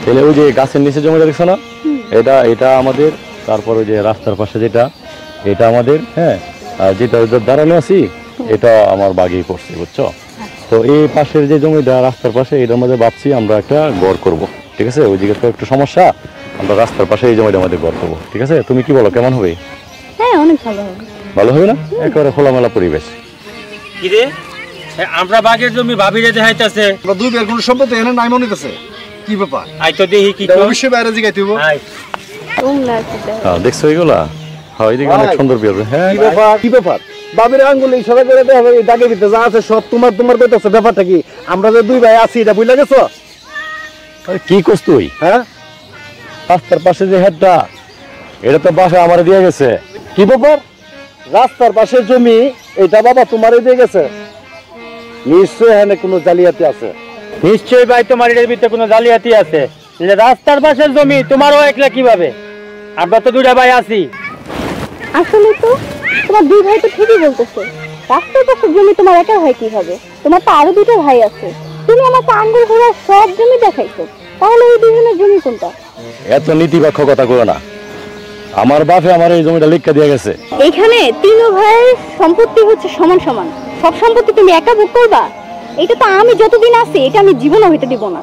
তাহলে ওই যে গাছের নিচে জমিটা দেখছো না, এটা আমাদের। তারপর ওই যে রাস্তার পাশে যেটা, এটা আমাদের। হ্যাঁ, আর যেটা দাঁড়ানো আছি এটা আমার বাগেই পড়ছে, বুঝছো? তো এই পাশের যে জমিটা রাস্তার পাশে, এটার মধ্যে ভাবছি আমরা একটা ঘর করব। ঠিক আছে, ওই দিকে তো একটু সমস্যা, আমরা রাস্তার পাশে এই জমিটার মধ্যে ঘর করবো। ঠিক আছে, তুমি কি বলো, কেমন হবে? হ্যাঁ, অনেক ভালো হবে। ভালো হবে না? একেবারে খোলামেলা পরিবেশ। কি রে, আমরা বাগের জমি ভাবিরে দেখাইতেছে, আমরা দুই বের কোন সম্পত্তি এনে নাই মনে হইতেছে। কি ব্যাপার? আই তো দেখি কি তো অবশ্যই বাইরে জিগাইতে হইব। তোমরা কি দেখো? হ্যাঁ, দেখছো এগুলা? হ্যাঁ, এইদিকে অনেক সুন্দর বিয়ে। হ্যাঁ, কি ব্যাপার? কি ব্যাপার? বাবির আঙ্গুল ইশারা করে দেয় এই দাগে ভিতরে যা আছে সব তোমার কইতাছে। ব্যাপারটা কি? আমরা যে দুই ভাই আছি এটা বুঝলা গেছো? আরে কি করছ তুই? হ্যাঁ, রাস্তার পাশে যে হেডটা, এটা তো বাসা আমার দিয়ে গেছে। কি ব্যাপার? রাস্তার পাশে জমি এটা বাবা তোমারই দিয়ে গেছে? নিশ্চয়ই এখানে কোনো জালিয়াতি আছে। নিশ্চয়ই ভাই তোমার এর ভিতরে কোনো জালিয়াতি আছে। যে রাস্তার পাশের জমি তোমারও একলা কিভাবে? আমরা তো দুইটা ভাই আছি। আসলে তো তোমার দুই ভাই তো ঠিকই বলতেছে, রাস্তার পাশে জমি তোমার একা ভাই কি হবে? তোমার তো আরো দুটো ভাই আছে। তুমি আমাকে আঙ্গুল ঘোরা সব জমি দেখাইছো, তাহলে ওই দুজনের জমি কোনটা? এত নীতিবাক্য কথা কইও না। আমার বাপে আমার এই জমিটা লিখা দিয়ে গেছে। এখানে তিন ভাইয়ের সম্পত্তি হচ্ছে সমান সমান, সব সম্পত্তি তুমি একা ভোগ করবা? এটা তো আমি যতদিন আছি এটা আমি জীবনও হইতে দিব না।